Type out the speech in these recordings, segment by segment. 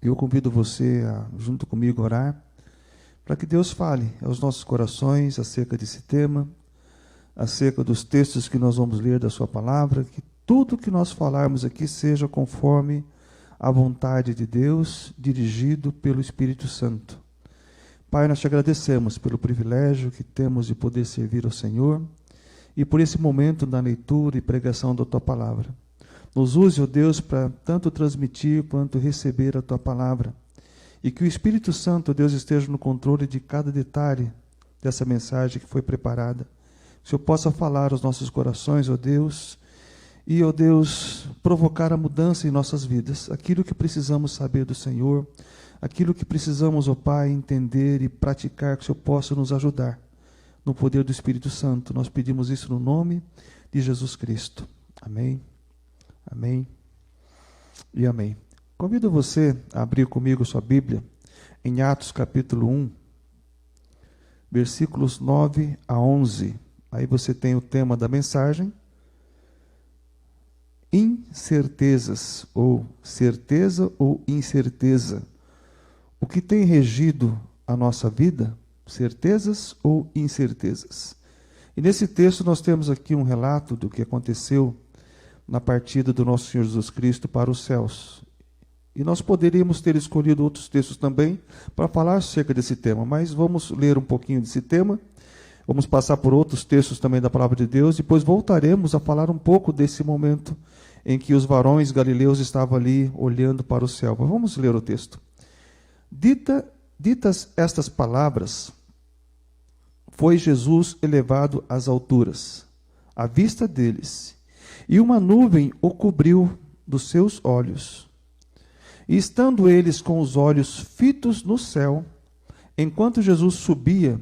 Eu convido você a, junto comigo, orar, para que Deus fale aos nossos corações acerca desse tema, acerca dos textos que nós vamos ler da sua palavra, que tudo que nós falarmos aqui seja conforme a vontade de Deus, dirigido pelo Espírito Santo. Pai, nós te agradecemos pelo privilégio que temos de poder servir ao Senhor e por esse momento da leitura e pregação da tua palavra. Nos use, ó Deus, para tanto transmitir quanto receber a tua palavra. E que o Espírito Santo, ó Deus, esteja no controle de cada detalhe dessa mensagem que foi preparada. Que o Senhor possa falar aos nossos corações, ó Deus, e, ó Deus, provocar a mudança em nossas vidas. Aquilo que precisamos saber do Senhor, aquilo que precisamos, ó Pai, entender e praticar, que o Senhor possa nos ajudar. No poder do Espírito Santo, nós pedimos isso no nome de Jesus Cristo. Amém. Amém e amém. Convido você a abrir comigo sua Bíblia em Atos capítulo 1, versículos 9 a 11. Aí você tem o tema da mensagem: incertezas, ou certeza ou incerteza. O que tem regido a nossa vida? Certezas ou incertezas? E nesse texto nós temos aqui um relato do que aconteceu na partida do nosso Senhor Jesus Cristo para os céus. E nós poderíamos ter escolhido outros textos também para falar acerca desse tema, mas vamos ler um pouquinho desse tema, vamos passar por outros textos também da Palavra de Deus, depois voltaremos a falar um pouco desse momento em que os varões galileus estavam ali olhando para o céu. Mas vamos ler o texto. Ditas estas palavras, foi Jesus elevado às alturas, à vista deles, e uma nuvem o cobriu dos seus olhos. E estando eles com os olhos fitos no céu, enquanto Jesus subia,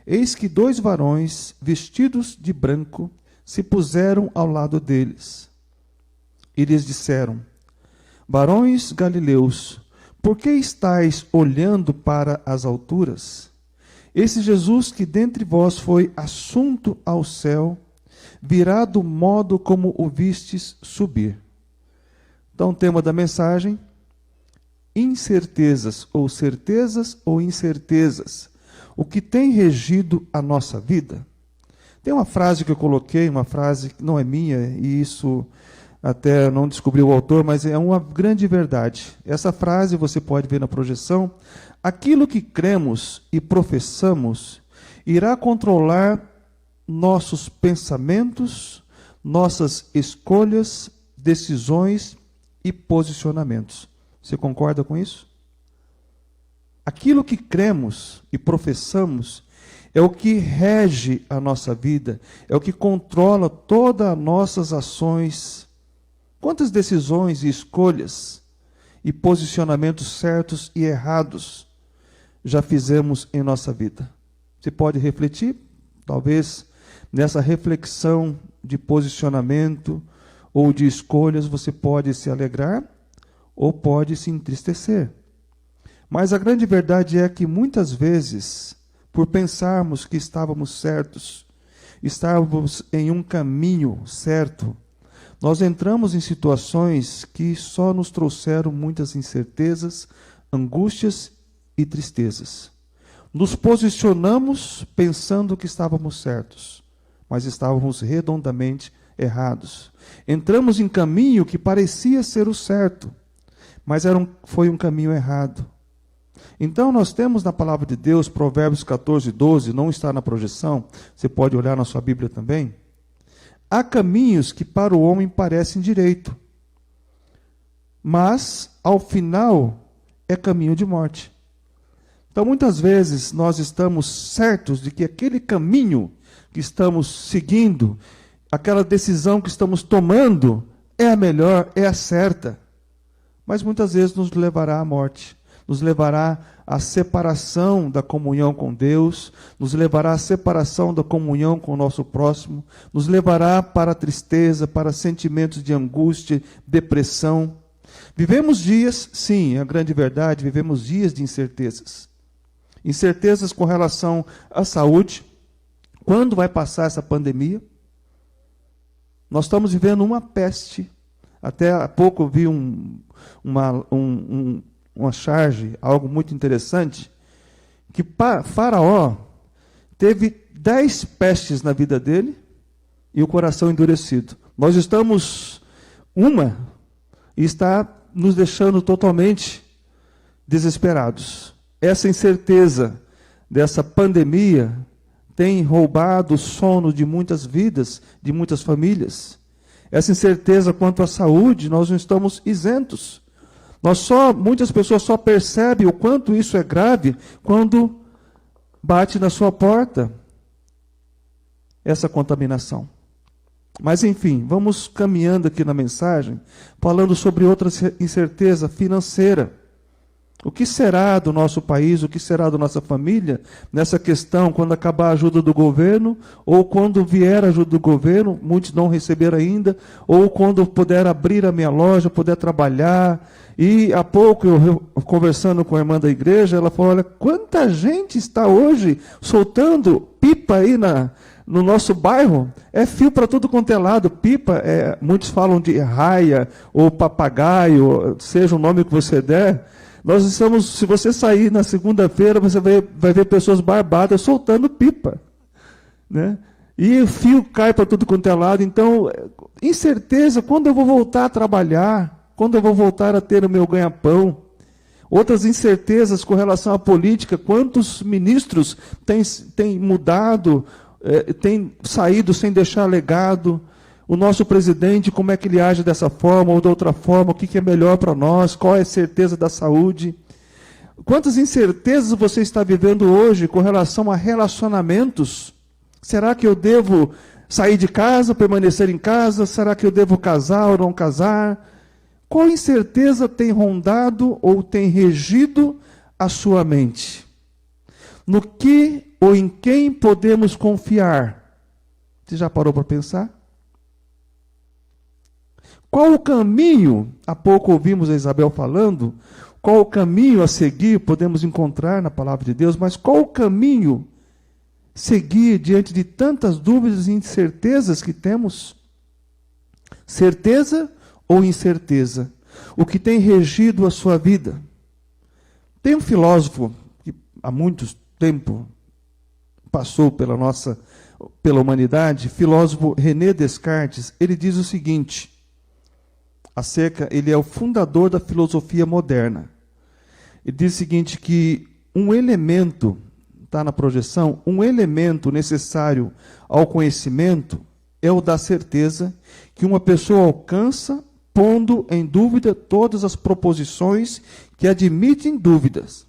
eis que dois varões, vestidos de branco, se puseram ao lado deles. E lhes disseram: varões galileus, por que estáis olhando para as alturas? Esse Jesus que dentre vós foi assunto ao céu, virá do modo como o vistes subir. Então, o tema da mensagem: incertezas, ou certezas ou incertezas. O que tem regido a nossa vida? Tem uma frase que eu coloquei, uma frase que não é minha, e isso até não descobri o autor, mas é uma grande verdade. Essa frase você pode ver na projeção. Aquilo que cremos e professamos irá controlar nossos pensamentos, nossas escolhas, decisões e posicionamentos. Você concorda com isso? Aquilo que cremos e professamos é o que rege a nossa vida, é o que controla todas as nossas ações. Quantas decisões e escolhas e posicionamentos certos e errados já fizemos em nossa vida? Você pode refletir, talvez nessa reflexão de posicionamento ou de escolhas você pode se alegrar ou pode se entristecer. Mas a grande verdade é que muitas vezes, por pensarmos que estávamos certos, estávamos em um caminho certo, nós entramos em situações que só nos trouxeram muitas incertezas, angústias e tristezas. Nos posicionamos pensando que estávamos certos, mas estávamos redondamente errados. Entramos em caminho que parecia ser o certo, mas foi um caminho errado. Então nós temos na palavra de Deus, Provérbios 14, 12, não está na projeção, você pode olhar na sua Bíblia também. Há caminhos que para o homem parecem direito, mas ao final é caminho de morte. Então muitas vezes nós estamos certos de que aquele caminho que estamos seguindo, aquela decisão que estamos tomando é a melhor, é a certa. Mas muitas vezes nos levará à morte, nos levará à separação da comunhão com Deus, nos levará à separação da comunhão com o nosso próximo, nos levará para a tristeza, para sentimentos de angústia, depressão. Vivemos dias, sim, é a grande verdade, vivemos dias de incertezas. Incertezas com relação à saúde. Quando vai passar essa pandemia? Nós estamos vivendo uma peste. Até há pouco eu vi uma charge, algo muito interessante, que Faraó teve 10 pestes na vida dele e o coração endurecido. Nós estamos uma e está nos deixando totalmente desesperados. Essa incerteza dessa pandemia tem roubado o sono de muitas vidas, de muitas famílias. Essa incerteza quanto à saúde, nós não estamos isentos. Muitas pessoas só percebem o quanto isso é grave quando bate na sua porta essa contaminação. Mas, enfim, vamos caminhando aqui na mensagem, falando sobre outra incerteza financeira. O que será do nosso país, o que será da nossa família nessa questão, quando acabar a ajuda do governo, ou quando vier a ajuda do governo, muitos não receberam ainda, ou quando puder abrir a minha loja, puder trabalhar. E há pouco, eu conversando com a irmã da igreja, ela falou, olha, quanta gente está hoje soltando pipa aí no nosso bairro, é fio para tudo quanto é lado, pipa, muitos falam de raia, ou papagaio, seja o nome que você der. Nós estamos, se você sair na segunda-feira, você vai ver pessoas barbadas soltando pipa, né? E o fio cai para tudo quanto é lado. Então, incerteza, quando eu vou voltar a trabalhar, quando eu vou voltar a ter o meu ganha-pão. Outras incertezas com relação à política, quantos ministros têm mudado, têm saído sem deixar legado. O nosso presidente, como é que ele age dessa forma ou de outra forma, o que é melhor para nós, qual é a certeza da saúde. Quantas incertezas você está vivendo hoje com relação a relacionamentos? Será que eu devo sair de casa, permanecer em casa? Será que eu devo casar ou não casar? Qual incerteza tem rondado ou tem regido a sua mente? No que ou em quem podemos confiar? Você já parou para pensar? Qual o caminho, há pouco ouvimos a Isabel falando, qual o caminho a seguir, podemos encontrar na palavra de Deus, mas qual o caminho seguir diante de tantas dúvidas e incertezas que temos? Certeza ou incerteza? O que tem regido a sua vida? Tem um filósofo que há muito tempo passou pela humanidade, filósofo René Descartes, ele diz o seguinte, ele é o fundador da filosofia moderna. Ele diz o seguinte, que um elemento, está na projeção, um elemento necessário ao conhecimento é o da certeza que uma pessoa alcança pondo em dúvida todas as proposições que admitem dúvidas.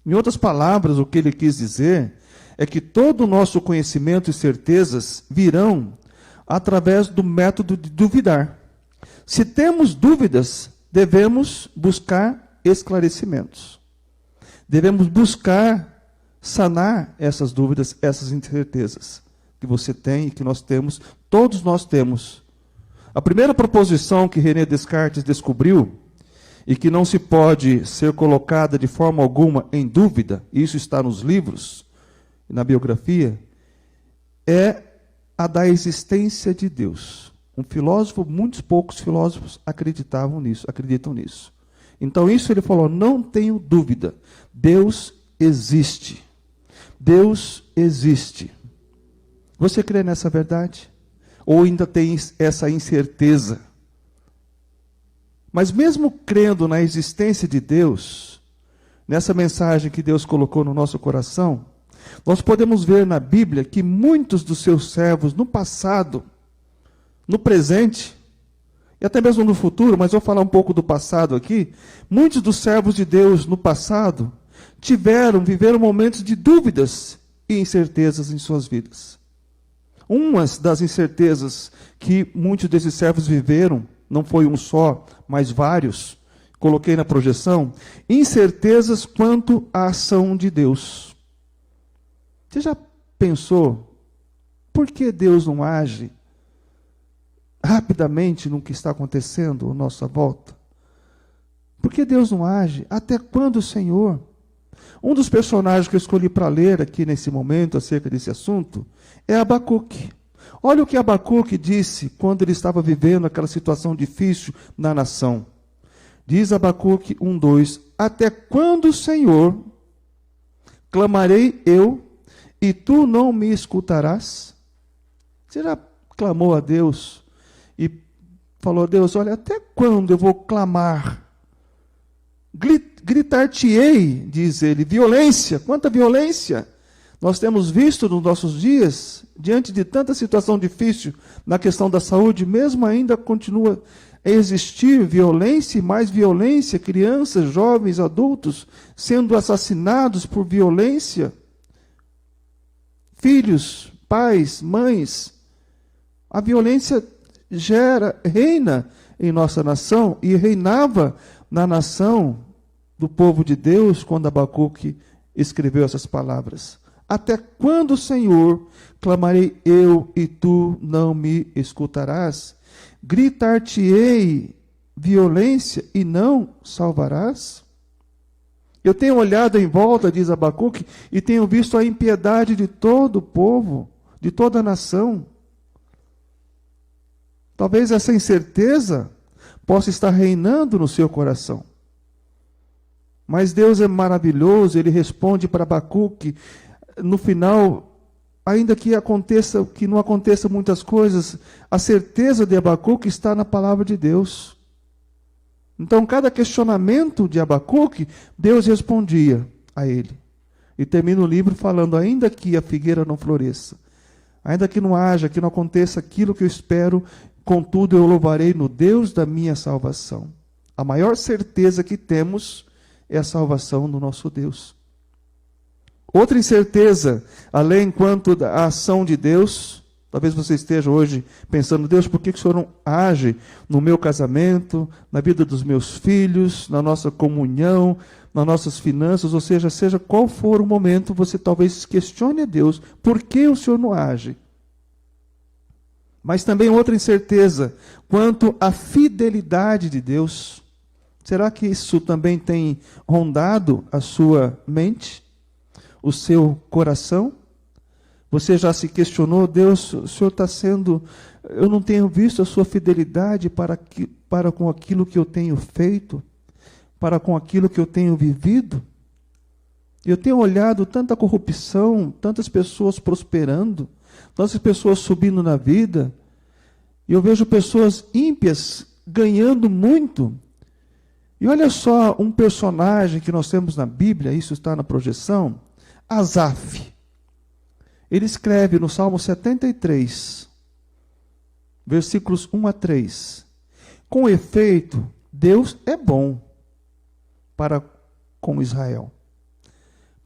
Em outras palavras, o que ele quis dizer é que todo o nosso conhecimento e certezas virão através do método de duvidar. Se temos dúvidas, devemos buscar esclarecimentos. Devemos buscar sanar essas dúvidas, essas incertezas que você tem e que nós temos, todos nós temos. A primeira proposição que René Descartes descobriu, e que não se pode ser colocada de forma alguma em dúvida, isso está nos livros, na biografia, é a da existência de Deus. Muitos poucos filósofos acreditam nisso. Então isso ele falou, não tenho dúvida, Deus existe. Deus existe. Você crê nessa verdade? Ou ainda tem essa incerteza? Mas mesmo crendo na existência de Deus, nessa mensagem que Deus colocou no nosso coração, nós podemos ver na Bíblia que muitos dos seus servos no passado, no presente, e até mesmo no futuro, mas vou falar um pouco do passado aqui, muitos dos servos de Deus no passado viveram momentos de dúvidas e incertezas em suas vidas. Umas das incertezas que muitos desses servos viveram, não foi um só, mas vários, coloquei na projeção, incertezas quanto à ação de Deus. Você já pensou, por que Deus não age rapidamente no que está acontecendo à nossa volta? Por que Deus não age? Até quando, Senhor? Um dos personagens que eu escolhi para ler aqui nesse momento acerca desse assunto é Abacuque. Olha o que Abacuque disse quando ele estava vivendo aquela situação difícil na nação. Diz Abacuque 1:2: Até quando, Senhor, clamarei eu, e tu não me escutarás? Você já clamou a Deus e falou: Deus, olha, até quando eu vou clamar? Gritar-te-ei, diz ele, violência, quanta violência nós temos visto nos nossos dias, diante de tanta situação difícil na questão da saúde, mesmo ainda continua a existir violência e mais violência, crianças, jovens, adultos sendo assassinados por violência, filhos, pais, mães. A violência reina em nossa nação e reinava na nação do povo de Deus quando Abacuque escreveu essas palavras. Até quando, Senhor, clamarei eu e tu não me escutarás? Gritar-te-ei violência e não salvarás? Eu tenho olhado em volta, diz Abacuque, e tenho visto a impiedade de todo o povo, de toda a nação. Talvez essa incerteza possa estar reinando no seu coração. Mas Deus é maravilhoso, Ele responde para Abacuque, no final, ainda que não aconteça muitas coisas, a certeza de Abacuque está na palavra de Deus. Então, cada questionamento de Abacuque, Deus respondia a ele. E termina o livro falando: ainda que a figueira não floresça, ainda que não haja, que não aconteça aquilo que eu espero, contudo eu louvarei no Deus da minha salvação. A maior certeza que temos é a salvação do nosso Deus. Outra incerteza, além quanto da ação de Deus, talvez você esteja hoje pensando: Deus, por que o Senhor não age no meu casamento, na vida dos meus filhos, na nossa comunhão, nas nossas finanças? Ou seja qual for o momento, você talvez questione a Deus, por que o Senhor não age? Mas também outra incerteza, quanto à fidelidade de Deus. Será que isso também tem rondado a sua mente? O seu coração? Você já se questionou: Deus, o Senhor está sendo... Eu não tenho visto a sua fidelidade para com aquilo que eu tenho feito, para com aquilo que eu tenho vivido? Eu tenho olhado tanta corrupção, tantas pessoas prosperando, tantas pessoas subindo na vida, e eu vejo pessoas ímpias ganhando muito. E olha só um personagem que nós temos na Bíblia, isso está na projeção, Asaf. Ele escreve no Salmo 73, versículos 1 a 3. Com efeito, Deus é bom para com Israel,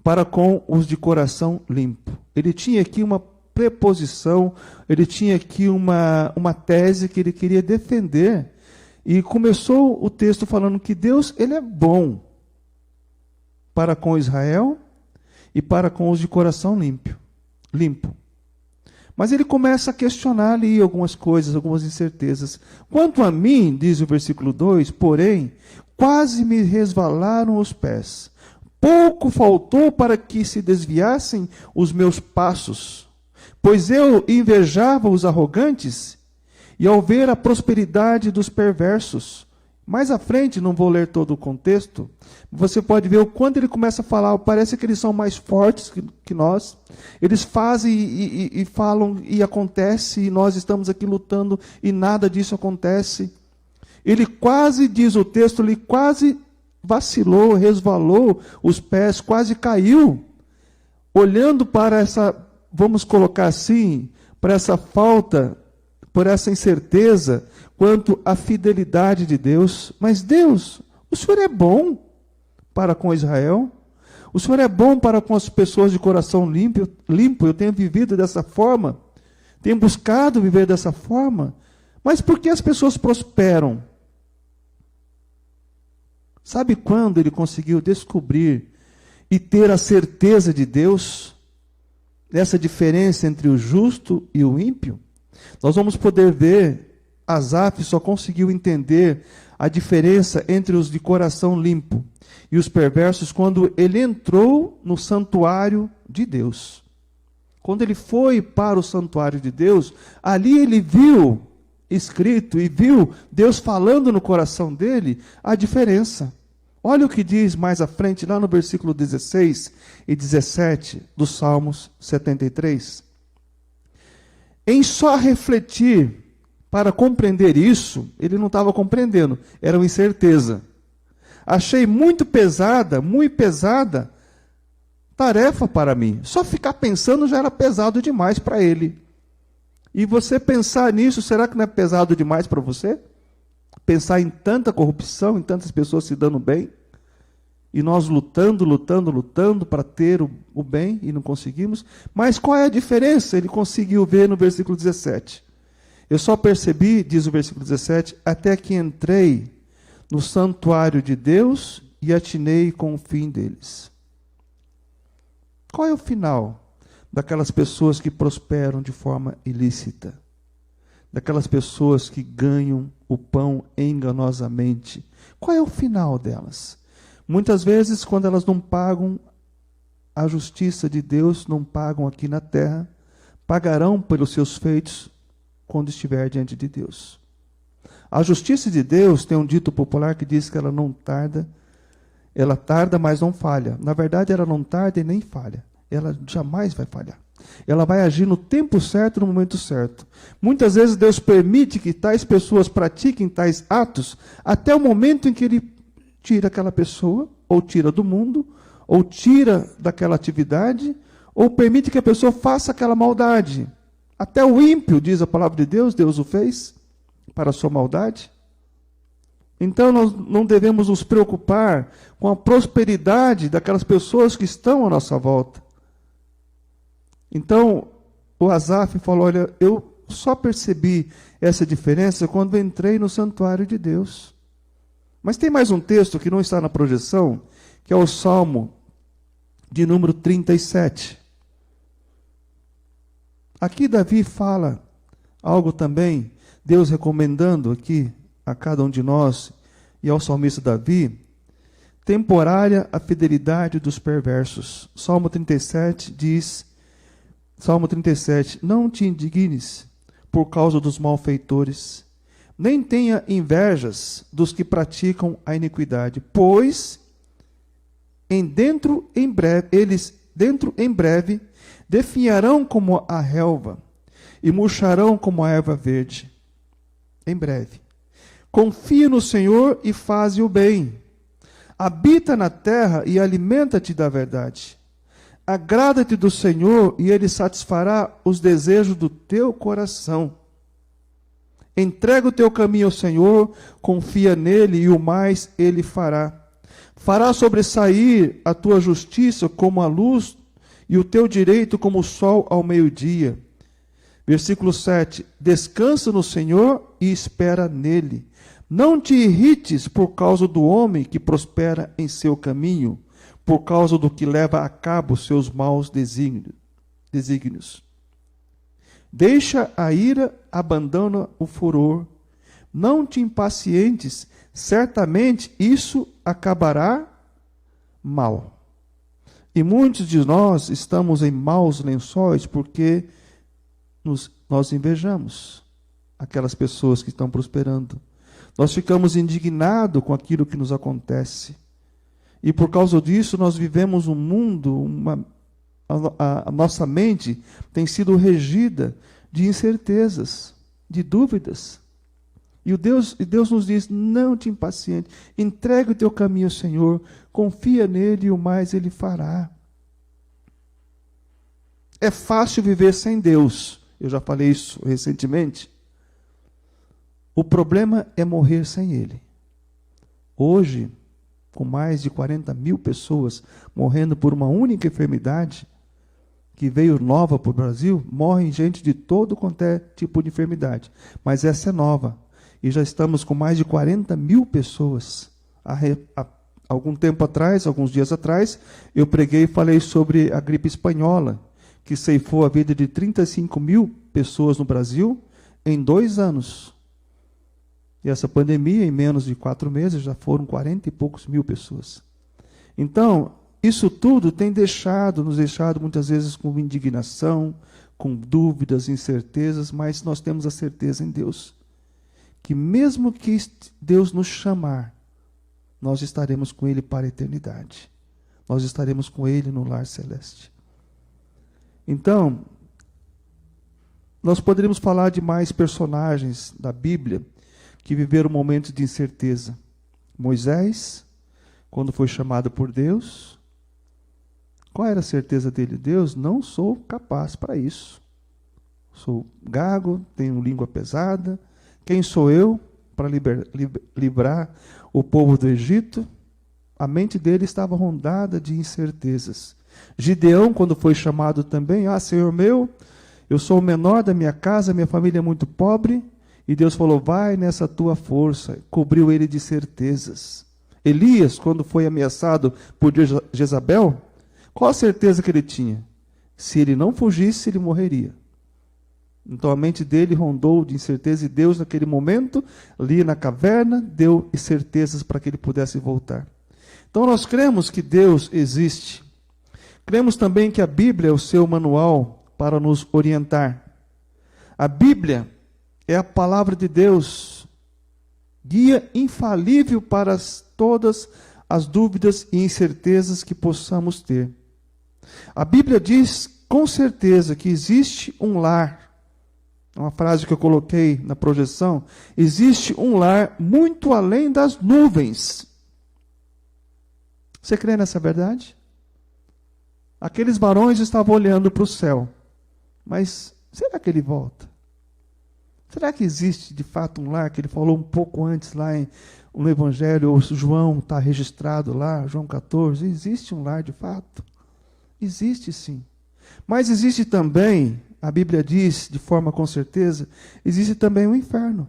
para com os de coração limpo. Ele tinha aqui uma preposição, ele tinha aqui uma tese que ele queria defender. E começou o texto falando que Deus, ele é bom para com Israel e para com os de coração limpo. Mas ele começa a questionar ali algumas coisas, algumas incertezas. Quanto a mim, diz o versículo 2, porém, quase me resvalaram os pés. Pouco faltou para que se desviassem os meus passos, pois eu invejava os arrogantes, e ao ver a prosperidade dos perversos. Mais à frente, não vou ler todo o contexto, você pode ver o quanto ele começa a falar, parece que eles são mais fortes que nós. Eles fazem e falam e acontece, e nós estamos aqui lutando e nada disso acontece. Ele quase, diz o texto, ele quase vacilou, resvalou os pés, quase caiu, olhando para essa, vamos colocar assim, para essa falta, por essa incerteza quanto à fidelidade de Deus. Mas Deus, o Senhor é bom para com Israel, o Senhor é bom para com as pessoas de coração limpo. Eu tenho vivido dessa forma, tenho buscado viver dessa forma, mas por que as pessoas prosperam? Sabe quando ele conseguiu descobrir e ter a certeza de Deus, dessa diferença entre o justo e o ímpio? Nós vamos poder ver, Asaf só conseguiu entender a diferença entre os de coração limpo e os perversos quando ele entrou no santuário de Deus. Quando ele foi para o santuário de Deus, ali ele viu escrito e viu Deus falando no coração dele a diferença. Olha o que diz mais à frente, lá no versículo 16 e 17 do Salmos 73. Em só refletir para compreender isso, ele não estava compreendendo, era uma incerteza. Achei muito pesada tarefa para mim. Só ficar pensando já era pesado demais para ele. E você pensar nisso, será que não é pesado demais para você? Pensar em tanta corrupção, em tantas pessoas se dando bem, e nós lutando para ter o bem e não conseguimos. Mas qual é a diferença? Ele conseguiu ver no versículo 17. Eu só percebi, diz o versículo 17, até que entrei no santuário de Deus e atinei com o fim deles. Qual é o final daquelas pessoas que prosperam de forma ilícita? Daquelas pessoas que ganham o pão enganosamente? Qual é o final delas? Muitas vezes, quando elas não pagam a justiça de Deus, não pagam aqui na terra, pagarão pelos seus feitos quando estiver diante de Deus. A justiça de Deus tem um dito popular que diz que ela não tarda, ela tarda, mas não falha. Na verdade, ela não tarda e nem falha. Ela jamais vai falhar. Ela vai agir no tempo certo, no momento certo. Muitas vezes Deus permite que tais pessoas pratiquem tais atos até o momento em que Ele tira aquela pessoa, ou tira do mundo, ou tira daquela atividade, ou permite que a pessoa faça aquela maldade. Até o ímpio, diz a palavra de Deus, Deus o fez para a sua maldade. Então nós não devemos nos preocupar com a prosperidade daquelas pessoas que estão à nossa volta. Então o Asaf falou, olha, eu só percebi essa diferença quando entrei no santuário de Deus. Mas tem mais um texto que não está na projeção, que é o Salmo de número 37. Aqui Davi fala algo também, Deus recomendando aqui a cada um de nós e ao salmista Davi, temporária a fidelidade dos perversos. Salmo 37 diz, Salmo 37, não te indignes por causa dos malfeitores, nem tenha invejas dos que praticam a iniquidade, pois eles dentro em breve definharão como a relva e murcharão como a erva verde. Em breve. Confia no Senhor e faze o bem. Habita na terra e alimenta-te da verdade. Agrada-te do Senhor e Ele satisfará os desejos do teu coração. Entrega o teu caminho ao Senhor, confia nele e o mais Ele fará. Fará sobressair a tua justiça como a luz e o teu direito como o sol ao meio-dia. Versículo 7. Descansa no Senhor e espera nele. Não te irrites por causa do homem que prospera em seu caminho, por causa do que leva a cabo seus maus desígnios. Deixa a ira, abandona o furor. Não te impacientes, certamente isso acabará mal. E muitos de nós estamos em maus lençóis porque nós invejamos aquelas pessoas que estão prosperando. Nós ficamos indignados com aquilo que nos acontece. E por causa disso nós vivemos um mundo, a nossa mente tem sido regida de incertezas, de dúvidas. E Deus nos diz, não te impaciente, entregue o teu caminho ao Senhor, confia nele e o mais Ele fará. É fácil viver sem Deus, eu já falei isso recentemente. O problema é morrer sem Ele. Hoje, com mais de 40 mil pessoas morrendo por uma única enfermidade, que veio nova para o Brasil, morrem gente de todo quanto é tipo de enfermidade. Mas essa é nova. E já estamos com mais de 40 mil pessoas. Algum tempo atrás, alguns dias atrás, eu preguei e falei sobre a gripe espanhola, que ceifou a vida de 35 mil pessoas no Brasil em 2 anos. E essa pandemia, em menos de 4 meses, já foram 40 e poucos mil pessoas. Então, isso tudo tem nos deixado muitas vezes com indignação, com dúvidas, incertezas, mas nós temos a certeza em Deus. que mesmo que Deus nos chamar, nós estaremos com Ele para a eternidade. Nós estaremos com Ele no lar celeste. Então, nós poderíamos falar de mais personagens da Bíblia que viveram momentos de incerteza. Moisés, quando foi chamado por Deus, qual era a certeza dele? Deus, não sou capaz para isso. Sou gago, tenho língua pesada. Quem sou eu para livrar o povo do Egito? A mente dele estava rondada de incertezas. Gideão, quando foi chamado também, Senhor meu, eu sou o menor da minha casa, minha família é muito pobre. E Deus falou, vai nessa tua força. Cobriu ele de certezas. Elias, quando foi ameaçado por Jezabel, qual a certeza que ele tinha? Se ele não fugisse, ele morreria. Então a mente dele rondou de incerteza e Deus, naquele momento, ali na caverna, deu certezas para que ele pudesse voltar. Então nós cremos que Deus existe. Cremos também que a Bíblia é o seu manual para nos orientar. A Bíblia é a palavra de Deus, guia infalível para todas as dúvidas e incertezas que possamos ter. A Bíblia diz com certeza que existe um lar. Uma frase que eu coloquei na projeção. Existe um lar muito além das nuvens. Você crê nessa verdade? Aqueles varões estavam olhando para o céu. Mas será que ele volta? Será que existe de fato um lar, que ele falou um pouco antes lá no Evangelho, ou João está registrado lá, João 14, existe um lar de fato? Existe sim. Mas existe também, a Bíblia diz de forma com certeza, existe também o inferno,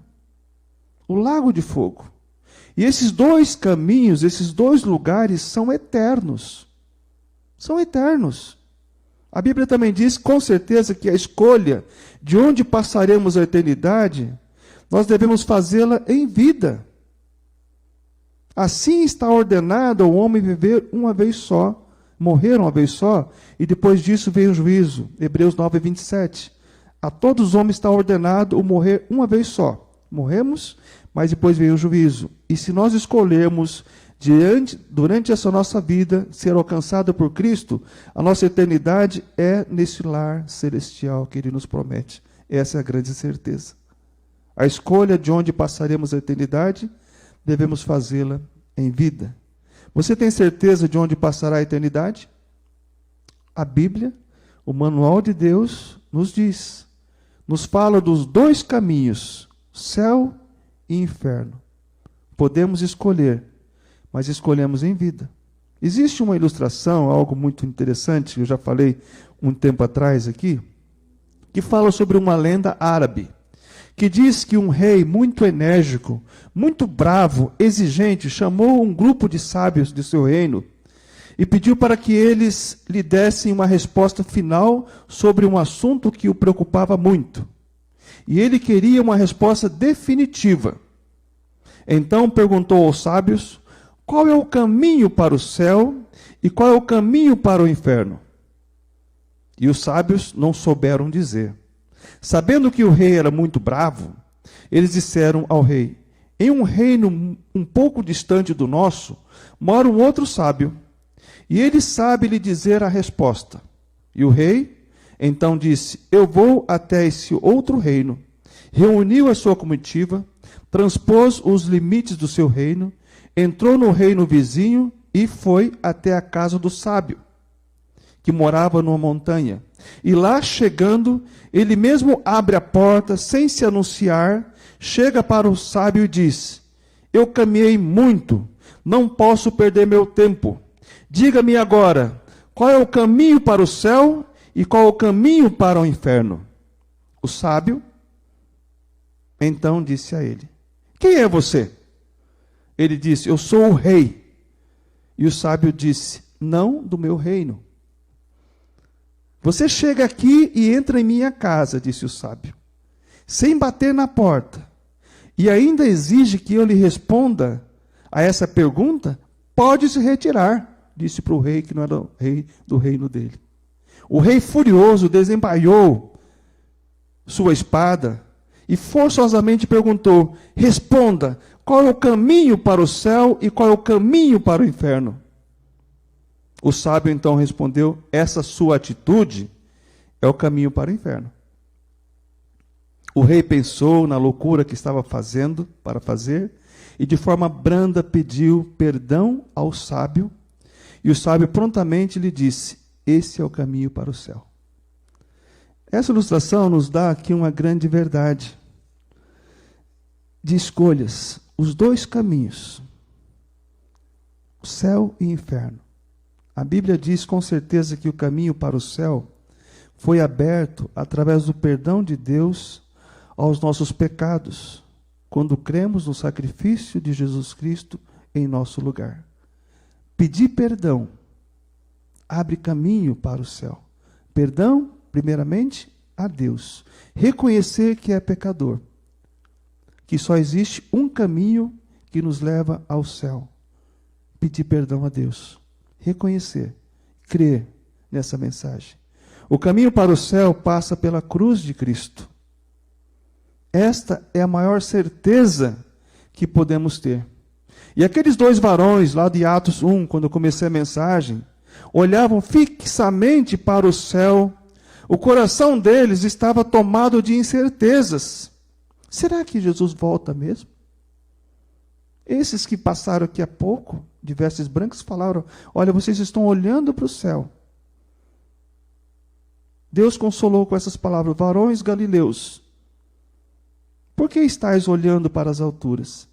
o lago de fogo. E esses dois caminhos, esses dois lugares são eternos. São eternos. A Bíblia também diz com certeza que a escolha de onde passaremos a eternidade, nós devemos fazê-la em vida. Assim está ordenado ao homem viver uma vez só, morrer uma vez só, e depois disso vem o juízo. Hebreus 9, 27. A todos os homens está ordenado o morrer uma vez só. Morremos, mas depois vem o juízo. E se nós escolhermos durante essa nossa vida ser alcançada por Cristo, a nossa eternidade é nesse lar celestial que Ele nos promete. Essa é a grande certeza. A escolha de onde passaremos a eternidade, devemos fazê-la em vida. Você tem certeza de onde passará a eternidade? A Bíblia, o manual de Deus, nos diz. Nos fala dos dois caminhos, céu e inferno. Podemos escolher, mas escolhemos em vida. Existe uma ilustração, algo muito interessante, que eu já falei um tempo atrás aqui, que fala sobre uma lenda árabe, que diz que um rei muito enérgico, muito bravo, exigente, chamou um grupo de sábios de seu reino e pediu para que eles lhe dessem uma resposta final sobre um assunto que o preocupava muito. E ele queria uma resposta definitiva. Então perguntou aos sábios: qual é o caminho para o céu e qual é o caminho para o inferno? E os sábios não souberam dizer. Sabendo que o rei era muito bravo, eles disseram ao rei: em um reino um pouco distante do nosso, mora um outro sábio, e ele sabe lhe dizer a resposta. E o rei então disse: eu vou até esse outro reino. Reuniu a sua comitiva, transpôs os limites do seu reino, entrou no reino vizinho e foi até a casa do sábio, que morava numa montanha. E lá chegando, ele mesmo abre a porta, sem se anunciar, chega para o sábio e diz: eu caminhei muito, não posso perder meu tempo. Diga-me agora, qual é o caminho para o céu e qual é o caminho para o inferno? O sábio então disse a ele: quem é você? Ele disse: eu sou o rei. E o sábio disse: não do meu reino. Você chega aqui e entra em minha casa, disse o sábio, sem bater na porta, e ainda exige que eu lhe responda a essa pergunta? Pode se retirar, disse para o rei, que não era o rei do reino dele. O rei furioso desembainhou sua espada e forçosamente perguntou: responda, qual é o caminho para o céu e qual é o caminho para o inferno? O sábio então respondeu: essa sua atitude é o caminho para o inferno. O rei pensou na loucura que estava para fazer, e de forma branda pediu perdão ao sábio, e o sábio prontamente lhe disse: esse é o caminho para o céu. Essa ilustração nos dá aqui uma grande verdade de escolhas, os dois caminhos, céu e inferno. A Bíblia diz com certeza que o caminho para o céu foi aberto através do perdão de Deus aos nossos pecados, quando cremos no sacrifício de Jesus Cristo em nosso lugar. Pedir perdão abre caminho para o céu. Perdão, primeiramente, a Deus. Reconhecer que é pecador, que só existe um caminho que nos leva ao céu. Pedir perdão a Deus. Reconhecer, crer nessa mensagem. O caminho para o céu passa pela cruz de Cristo. Esta é a maior certeza que podemos ter. E aqueles dois varões lá de Atos 1, quando eu comecei a mensagem, olhavam fixamente para o céu. O coração deles estava tomado de incertezas. Será que Jesus volta mesmo? Esses que passaram aqui há pouco, de vestes brancas, falaram: olha, vocês estão olhando para o céu. Deus consolou com essas palavras: varões galileus, por que estáis olhando para as alturas?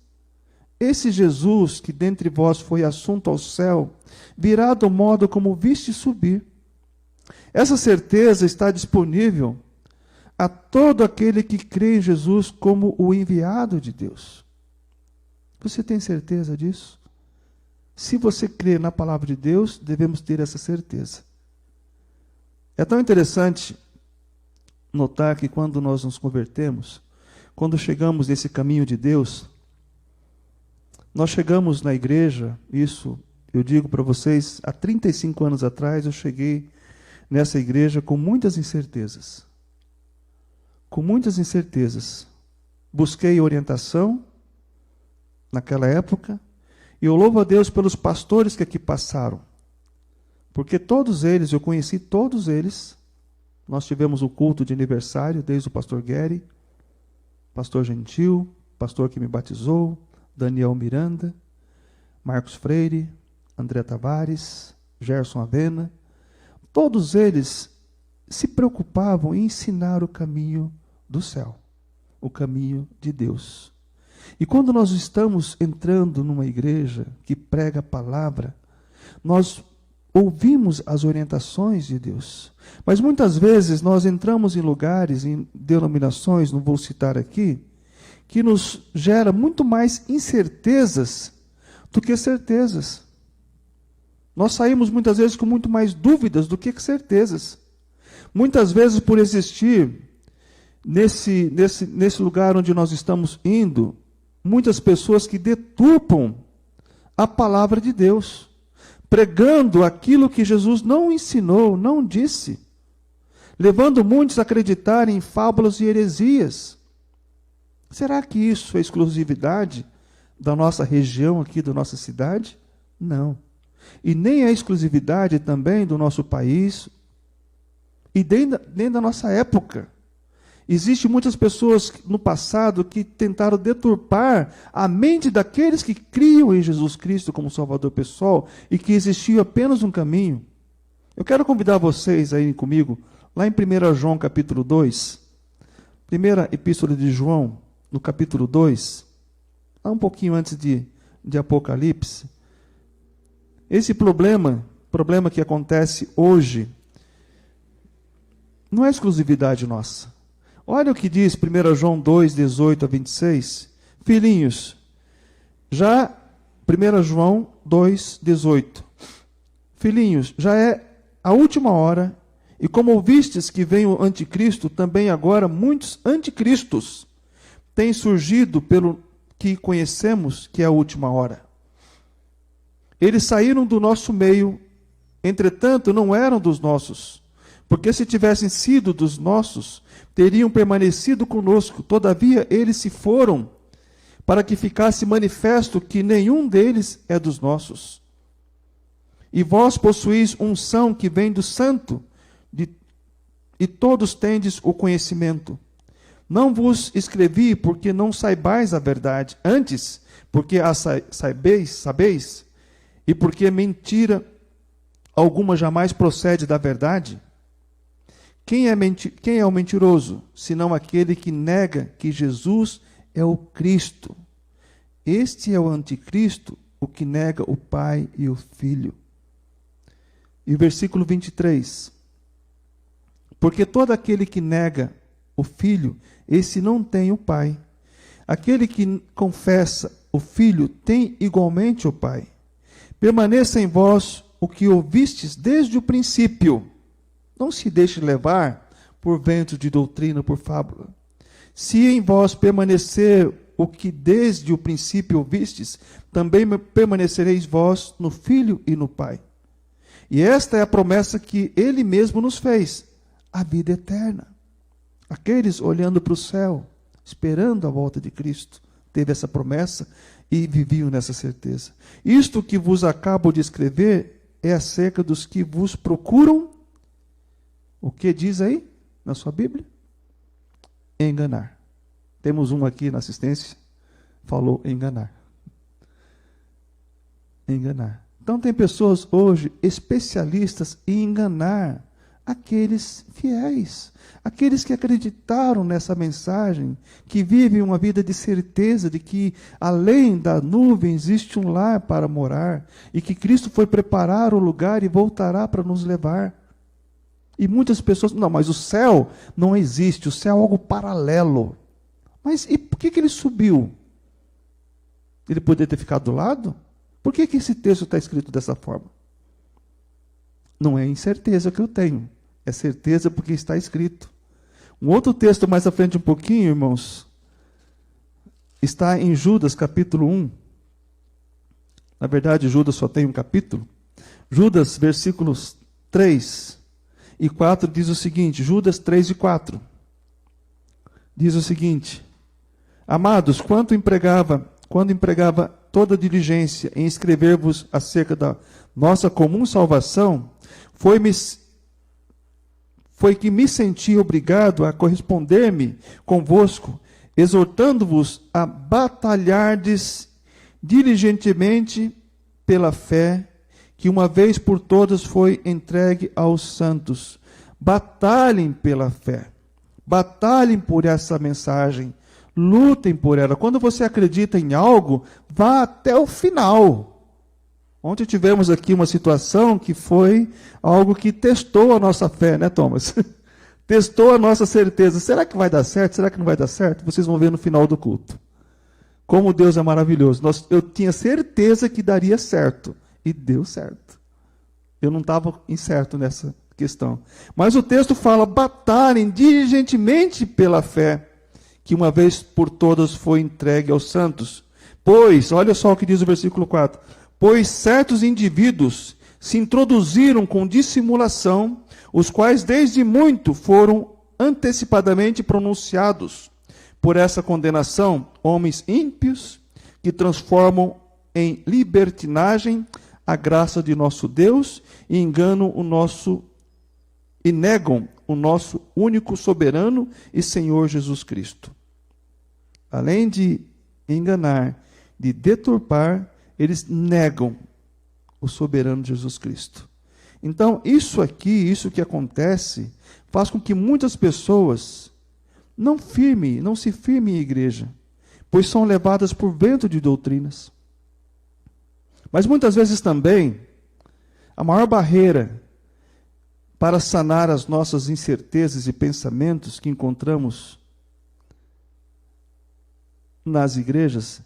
Esse Jesus, que dentre vós foi assunto ao céu, virá do modo como viste subir. Essa certeza está disponível a todo aquele que crê em Jesus como o enviado de Deus. Você tem certeza disso? Se você crê na palavra de Deus, devemos ter essa certeza. É tão interessante notar que quando nós nos convertemos, quando chegamos nesse caminho de Deus, nós chegamos na igreja, isso eu digo para vocês, há 35 anos atrás eu cheguei nessa igreja com muitas incertezas. Com muitas incertezas. Busquei orientação naquela época, e eu louvo a Deus pelos pastores que aqui passaram. Porque todos eles, eu conheci todos eles. Nós tivemos o culto de aniversário, desde o pastor Gary, pastor Gentil, pastor que me batizou, Daniel Miranda, Marcos Freire, André Tavares, Gerson Avena. Todos eles se preocupavam em ensinar o caminho do céu, o caminho de Deus. E quando nós estamos entrando numa igreja que prega a palavra, nós ouvimos as orientações de Deus. Mas muitas vezes nós entramos em lugares, em denominações, não vou citar aqui, que nos gera muito mais incertezas do que certezas. Nós saímos muitas vezes com muito mais dúvidas do que certezas. Muitas vezes, por existir nesse lugar onde nós estamos indo, muitas pessoas que deturpam a palavra de Deus, pregando aquilo que Jesus não ensinou, não disse, levando muitos a acreditarem em fábulas e heresias. Será que isso é exclusividade da nossa região aqui, da nossa cidade? Não. E nem é exclusividade também do nosso país e nem da nossa época. Existem muitas pessoas no passado que tentaram deturpar a mente daqueles que criam em Jesus Cristo como Salvador pessoal e que existia apenas um caminho. Eu quero convidar vocês a irem comigo lá em 1 João capítulo 2, primeira epístola de João, no capítulo 2, lá um pouquinho antes de Apocalipse. Esse problema que acontece hoje, não é exclusividade nossa. Olha o que diz 1 João 2, 18 a 26. Filhinhos, já 1 João 2, 18. Filhinhos, já é a última hora, e como ouvistes que vem o anticristo, também agora muitos anticristos têm surgido pelo que conhecemos que é a última hora. Eles saíram do nosso meio, entretanto não eram dos nossos, Porque se tivessem sido dos nossos, teriam permanecido conosco. Todavia, eles se foram, para que ficasse manifesto que nenhum deles é dos nossos. E vós possuís unção que vem do Santo, e todos tendes o conhecimento. Não vos escrevi porque não saibais a verdade, antes, porque a sabeis, e porque mentira alguma jamais procede da verdade. Quem é o mentiroso, senão aquele que nega que Jesus é o Cristo? Este é o anticristo, o que nega o Pai e o Filho. E o versículo 23. Porque todo aquele que nega o Filho, esse não tem o Pai. Aquele que confessa o Filho tem igualmente o Pai. Permaneça em vós o que ouvistes desde o princípio. Não se deixe levar por vento de doutrina, por fábula. Se em vós permanecer o que desde o princípio ouvistes, também permanecereis vós no Filho e no Pai. E esta é a promessa que Ele mesmo nos fez, a vida eterna. Aqueles olhando para o céu, esperando a volta de Cristo, teve essa promessa e viviam nessa certeza. Isto que vos acabo de escrever é acerca dos que vos procuram. O que diz aí na sua Bíblia? Enganar. Temos um aqui na assistência, falou enganar. Enganar. Então tem pessoas hoje especialistas em enganar aqueles fiéis, aqueles que acreditaram nessa mensagem, que vivem uma vida de certeza de que além da nuvem existe um lar para morar, e que Cristo foi preparar o lugar e voltará para nos levar. E muitas pessoas, não, mas o céu não existe, o céu é algo paralelo. Mas e por que ele subiu? Ele poderia ter ficado do lado? Por que esse texto está escrito dessa forma? Não é incerteza que eu tenho, é certeza porque está escrito. Um outro texto mais à frente um pouquinho, irmãos, está em Judas capítulo 1. Na verdade, Judas só tem um capítulo. Judas, versículos 3 e 4 diz o seguinte, Judas 3 e 4. Diz o seguinte: Amados, quando empregava toda diligência em escrever-vos acerca da nossa comum salvação, foi que me senti obrigado a corresponder-me convosco, exortando-vos a batalhardes diligentemente pela fé, que uma vez por todas foi entregue aos santos. Batalhem pela fé. Batalhem por essa mensagem. Lutem por ela. Quando você acredita em algo, vá até o final. Ontem tivemos aqui uma situação que foi algo que testou a nossa fé, né, Thomas? Testou a nossa certeza. Será que vai dar certo? Será que não vai dar certo? Vocês vão ver no final do culto. Como Deus é maravilhoso. Eu tinha certeza que daria certo. E deu certo. Eu não estava incerto nessa questão. Mas o texto fala, batalhem diligentemente pela fé, que uma vez por todas foi entregue aos santos. Pois, olha só o que diz o versículo 4. Pois certos indivíduos se introduziram com dissimulação, os quais desde muito foram antecipadamente pronunciados por essa condenação, homens ímpios que transformam em libertinagem a graça de nosso Deus e e negam o nosso único soberano e Senhor Jesus Cristo. Além de enganar, de deturpar, eles negam o soberano Jesus Cristo. Então, isso que acontece, faz com que muitas pessoas não se firmem em igreja, pois são levadas por vento de doutrinas. Mas muitas vezes também, a maior barreira para sanar as nossas incertezas e pensamentos que encontramos nas igrejas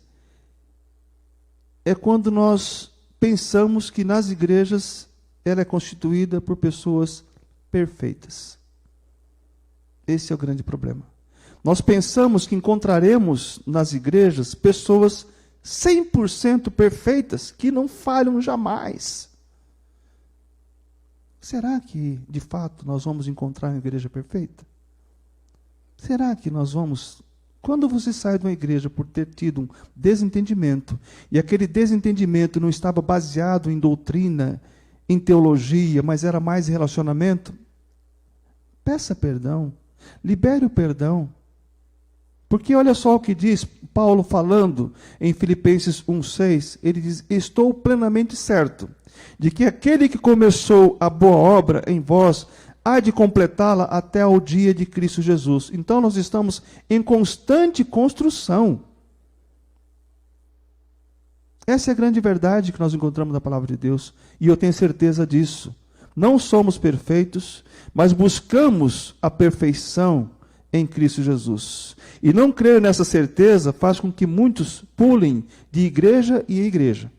é quando nós pensamos que nas igrejas ela é constituída por pessoas perfeitas. Esse é o grande problema. Nós pensamos que encontraremos nas igrejas pessoas 100% perfeitas, que não falham jamais. será que, de fato, nós vamos encontrar uma igreja perfeita? Será que nós vamos... Quando você sai de uma igreja por ter tido um desentendimento, e aquele desentendimento não estava baseado em doutrina, em teologia, mas era mais relacionamento, peça perdão, libere o perdão. Porque olha só o que diz Paulo falando em Filipenses 1,6, ele diz, estou plenamente certo de que aquele que começou a boa obra em vós, há de completá-la até ao dia de Cristo Jesus. Então nós estamos em constante construção. Essa é a grande verdade que nós encontramos na palavra de Deus, e eu tenho certeza disso. Não somos perfeitos, mas buscamos a perfeição em Cristo Jesus. E não crer nessa certeza faz com que muitos pulem de igreja em igreja.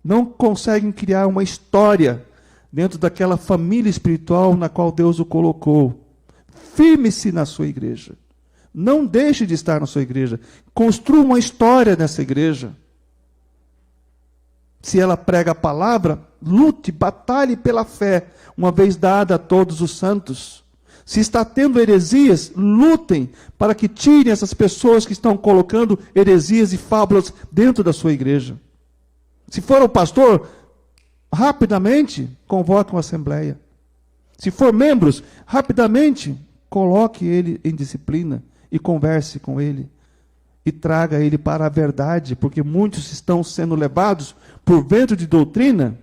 Não conseguem criar uma história dentro daquela família espiritual na qual Deus o colocou. Firme-se na sua igreja. Não deixe de estar na sua igreja. Construa uma história nessa igreja. Se ela prega a palavra, lute, batalhe pela fé, uma vez dada a todos os santos. Se está tendo heresias, lutem para que tirem essas pessoas que estão colocando heresias e fábulas dentro da sua igreja. Se for o pastor, rapidamente convoque uma assembleia. Se for membros, rapidamente coloque ele em disciplina e converse com ele. E traga ele para a verdade, porque muitos estão sendo levados por vento de doutrina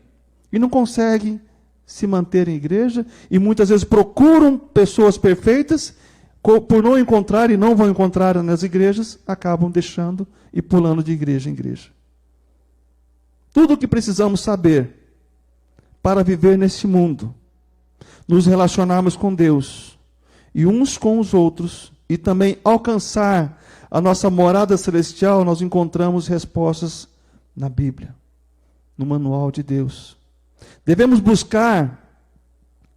e não conseguem se manter em igreja, e muitas vezes procuram pessoas perfeitas, por não encontrar e não vão encontrar nas igrejas, acabam deixando e pulando de igreja em igreja. Tudo o que precisamos saber para viver nesse mundo, nos relacionarmos com Deus e uns com os outros, e também alcançar a nossa morada celestial, nós encontramos respostas na Bíblia, no manual de Deus. Devemos buscar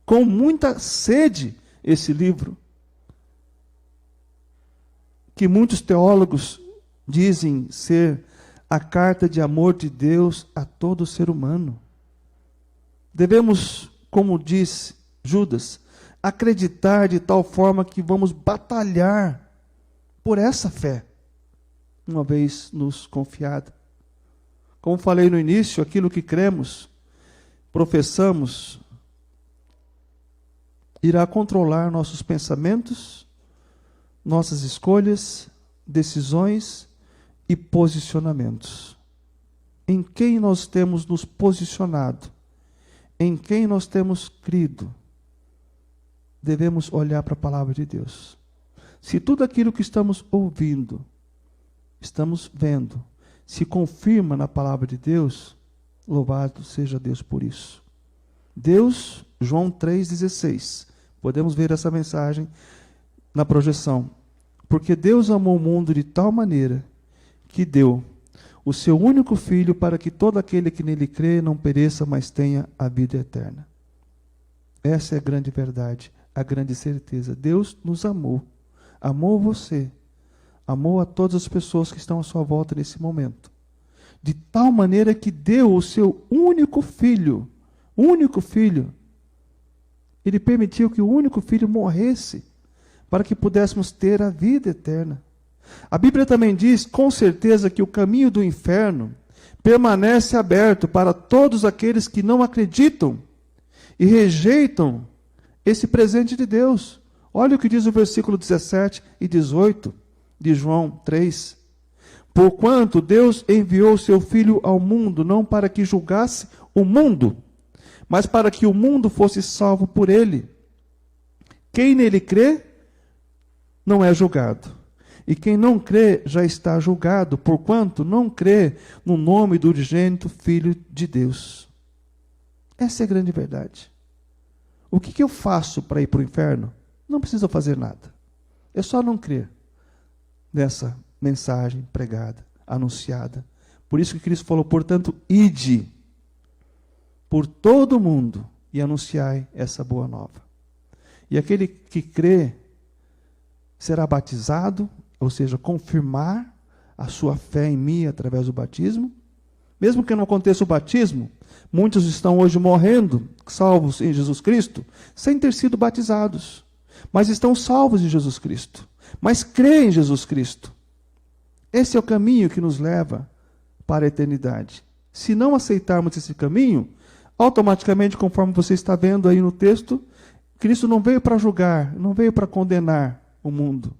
com muita sede esse livro, que muitos teólogos dizem ser a carta de amor de Deus a todo ser humano. Devemos, como diz Judas, acreditar de tal forma que vamos batalhar por essa fé, uma vez nos confiada. Como falei no início, aquilo que cremos, professamos, irá controlar nossos pensamentos, nossas escolhas, decisões e posicionamentos. Em quem nós temos nos posicionado, em quem nós temos crido, devemos olhar para a palavra de Deus. Se tudo aquilo que estamos ouvindo, estamos vendo, se confirma na palavra de Deus, louvado seja Deus por isso. Deus, João 3,16. Podemos ver essa mensagem na projeção. Porque Deus amou o mundo de tal maneira que deu o seu único Filho para que todo aquele que nele crê não pereça, mas tenha a vida eterna. Essa é a grande verdade, a grande certeza. Deus nos amou. Amou você. Amou a todas as pessoas que estão à sua volta nesse momento. De tal maneira que deu o seu único filho. Ele permitiu que o único filho morresse para que pudéssemos ter a vida eterna. A Bíblia também diz, com certeza, que o caminho do inferno permanece aberto para todos aqueles que não acreditam e rejeitam esse presente de Deus. Olha o que diz o versículo 17 e 18 de João 3. Porquanto Deus enviou o seu Filho ao mundo, não para que julgasse o mundo, mas para que o mundo fosse salvo por ele. Quem nele crê, não é julgado. E quem não crê, já está julgado, porquanto não crê no nome do unigênito Filho de Deus. Essa é a grande verdade. O que eu faço para ir para o inferno? Não precisa fazer nada. É só não crer nessa mensagem pregada, anunciada. Por isso que Cristo falou, portanto, ide por todo o mundo e anunciai essa boa nova. E aquele que crê será batizado, ou seja, confirmar a sua fé em mim através do batismo, Mesmo que não aconteça o batismo, muitos estão hoje morrendo, salvos em Jesus Cristo, sem ter sido batizados. Mas estão salvos em Jesus Cristo. Mas creem em Jesus Cristo. Esse é o caminho que nos leva para a eternidade. Se não aceitarmos esse caminho, automaticamente, conforme você está vendo aí no texto, Cristo não veio para julgar, não veio para condenar o mundo,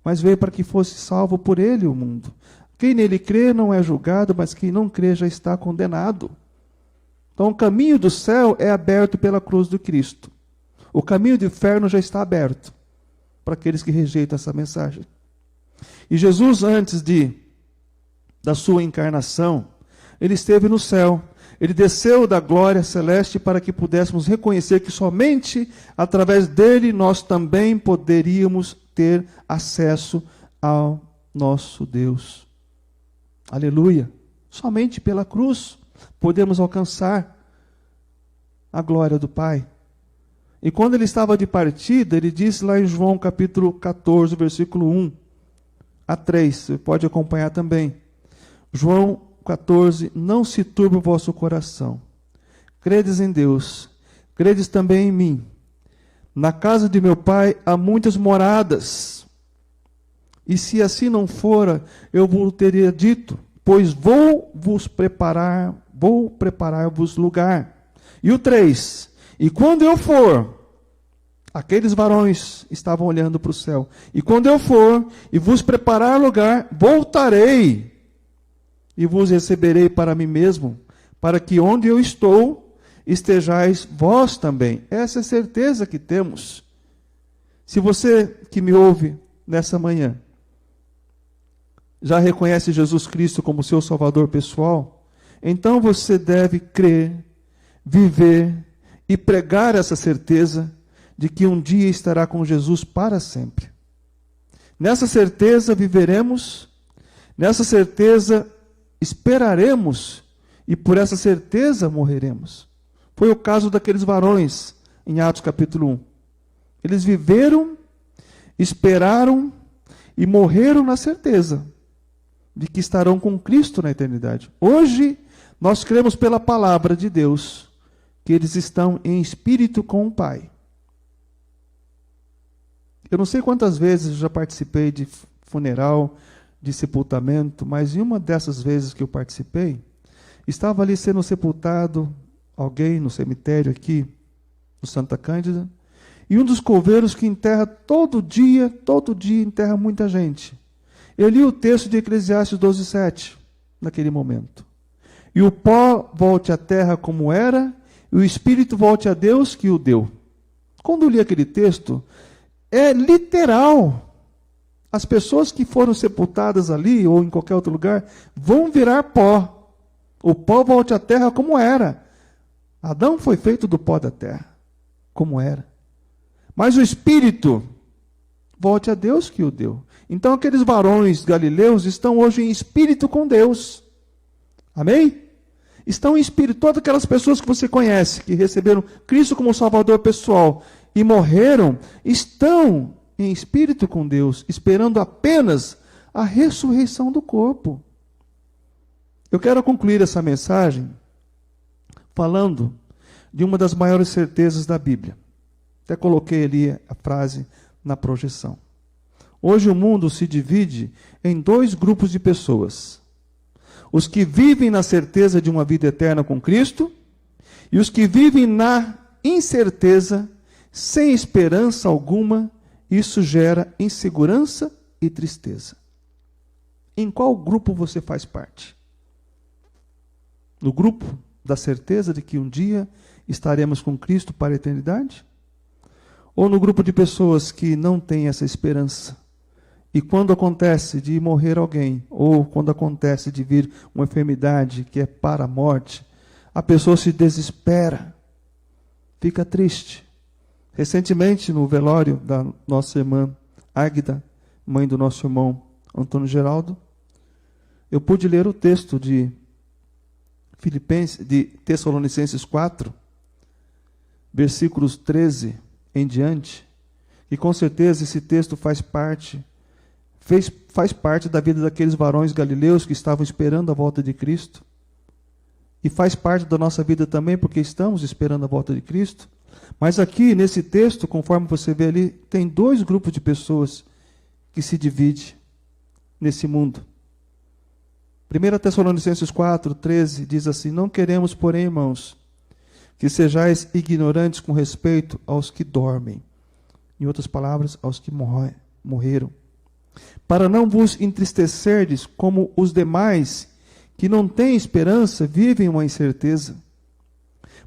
mas veio para que fosse salvo por ele o mundo. Quem nele crê não é julgado, mas quem não crê já está condenado. Então o caminho do céu é aberto pela cruz do Cristo. O caminho do inferno já está aberto para aqueles que rejeitam essa mensagem. E Jesus, antes da sua encarnação, ele esteve no céu. Ele desceu da glória celeste para que pudéssemos reconhecer que somente através dele nós também poderíamos ter acesso ao nosso Deus. Aleluia! Somente pela cruz podemos alcançar a glória do Pai. E quando ele estava de partida, ele disse lá em João capítulo 14, versículo 1 a 3, você pode acompanhar também. João 14, não se turbe o vosso coração. Credes em Deus, credes também em mim. Na casa de meu Pai há muitas moradas. E se assim não fora, eu vos teria dito, pois vou preparar-vos lugar. E o 3, e quando eu for, aqueles varões estavam olhando para o céu, e quando eu for e vos preparar lugar, voltarei e vos receberei para mim mesmo, para que onde eu estou, estejais vós também. Essa é a certeza que temos. Se você que me ouve nessa manhã, já reconhece Jesus Cristo como seu Salvador pessoal, então você deve crer, viver e pregar essa certeza de que um dia estará com Jesus para sempre. Nessa certeza viveremos, nessa certeza esperaremos e por essa certeza morreremos. Foi o caso daqueles varões em Atos capítulo 1. Eles viveram, esperaram e morreram na certeza de que estarão com Cristo na eternidade. Hoje, nós cremos pela palavra de Deus que eles estão em espírito com o Pai. Eu não sei quantas vezes eu já participei de funeral, de sepultamento, mas em uma dessas vezes que eu participei, estava ali sendo sepultado alguém no cemitério aqui, no Santa Cândida, e um dos coveiros que enterra todo dia enterra muita gente. Eu li o texto de Eclesiastes 12:7, naquele momento. E o pó volte à terra como era, e o espírito volte a Deus que o deu. Quando eu li aquele texto, é literal. As pessoas que foram sepultadas ali, ou em qualquer outro lugar, vão virar pó. O pó volte à terra como era. Adão foi feito do pó da terra, como era. Mas o espírito volte a Deus que o deu. Então aqueles varões galileus estão hoje em espírito com Deus. Amém? Estão em espírito. Todas aquelas pessoas que você conhece, que receberam Cristo como Salvador pessoal e morreram, estão em espírito com Deus, esperando apenas a ressurreição do corpo. Eu quero concluir essa mensagem falando de uma das maiores certezas da Bíblia. Até coloquei ali a frase na projeção. Hoje o mundo se divide em dois grupos de pessoas. Os que vivem na certeza de uma vida eterna com Cristo e os que vivem na incerteza, sem esperança alguma. Isso gera insegurança e tristeza. Em qual grupo você faz parte? No grupo da certeza de que um dia estaremos com Cristo para a eternidade? Ou no grupo de pessoas que não têm essa esperança? E quando acontece de morrer alguém, ou quando acontece de vir uma enfermidade que é para a morte, a pessoa se desespera, fica triste. Recentemente, no velório da nossa irmã Águida, mãe do nosso irmão Antônio Geraldo, eu pude ler o texto de Tessalonicenses 4, versículos 13 em diante, e com certeza esse texto faz parte da vida daqueles varões galileus que estavam esperando a volta de Cristo. e faz parte da nossa vida também, porque estamos esperando a volta de Cristo. Mas aqui, nesse texto, conforme você vê ali, tem dois grupos de pessoas que se dividem nesse mundo. 1 Tessalonicenses 4:13 diz assim: não queremos, porém, irmãos, que sejais ignorantes com respeito aos que dormem. Em outras palavras, aos que morreram. Para não vos entristecerdes como os demais, que não têm esperança, vivem uma incerteza.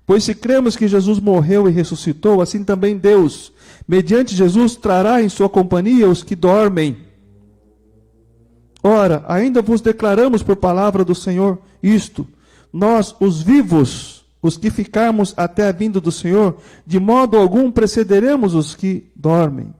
Pois se cremos que Jesus morreu e ressuscitou, assim também Deus, mediante Jesus, trará em sua companhia os que dormem. Ora, ainda vos declaramos por palavra do Senhor isto: nós, os vivos, os que ficarmos até a vinda do Senhor, de modo algum precederemos os que dormem.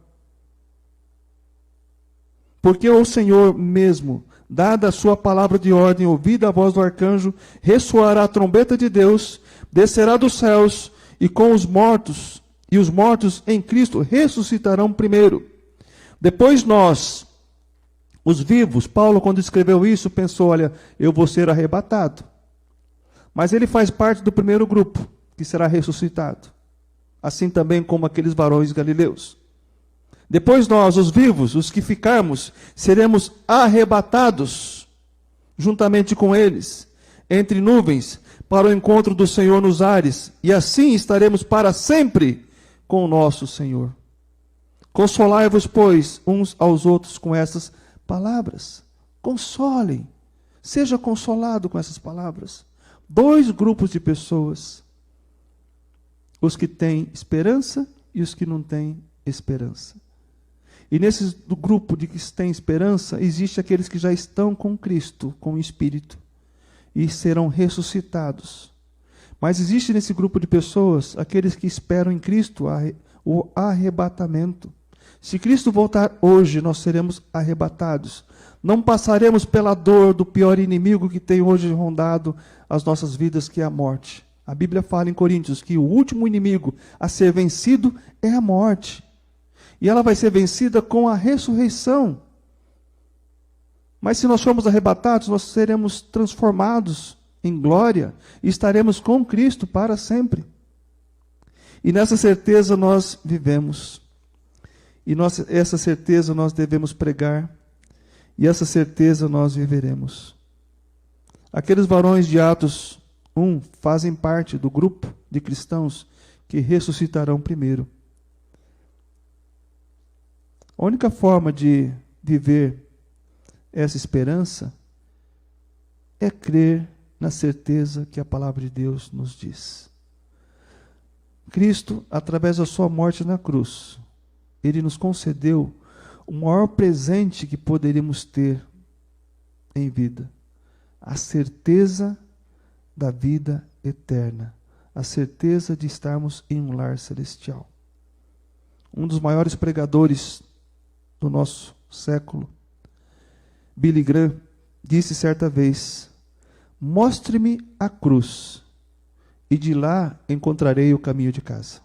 Porque o Senhor mesmo, dada a sua palavra de ordem, ouvida a voz do arcanjo, ressoará a trombeta de Deus, descerá dos céus, e com os mortos em Cristo ressuscitarão primeiro. Depois nós, os vivos, Paulo, quando escreveu isso, pensou: olha, eu vou ser arrebatado. Mas ele faz parte do primeiro grupo, que será ressuscitado. Assim também como aqueles varões galileus. Depois nós, os vivos, os que ficarmos, seremos arrebatados, juntamente com eles, entre nuvens, para o encontro do Senhor nos ares, e assim estaremos para sempre com o nosso Senhor. Consolai-vos, pois, uns aos outros com essas palavras. Consolem. Seja consolado com essas palavras. Dois grupos de pessoas: os que têm esperança e os que não têm esperança. E nesse grupo de que têm esperança, existe aqueles que já estão com Cristo, com o Espírito, e serão ressuscitados. Mas existe nesse grupo de pessoas aqueles que esperam em Cristo o arrebatamento. Se Cristo voltar hoje, nós seremos arrebatados. Não passaremos pela dor do pior inimigo que tem hoje rondado as nossas vidas, que é a morte. A Bíblia fala em Coríntios que o último inimigo a ser vencido é a morte. E ela vai ser vencida com a ressurreição. Mas se nós formos arrebatados, nós seremos transformados em glória e estaremos com Cristo para sempre. E nessa certeza nós vivemos. E essa certeza nós devemos pregar. E essa certeza nós viveremos. Aqueles varões de Atos 1 fazem parte do grupo de cristãos que ressuscitarão primeiro. A única forma de viver essa esperança é crer na certeza que a palavra de Deus nos diz. Cristo, através da sua morte na cruz, Ele nos concedeu o maior presente que poderíamos ter em vida: a certeza da vida eterna, a certeza de estarmos em um lar celestial. Um dos maiores pregadores do nosso século, Billy Graham, disse certa vez: mostre-me a cruz, e de lá encontrarei o caminho de casa.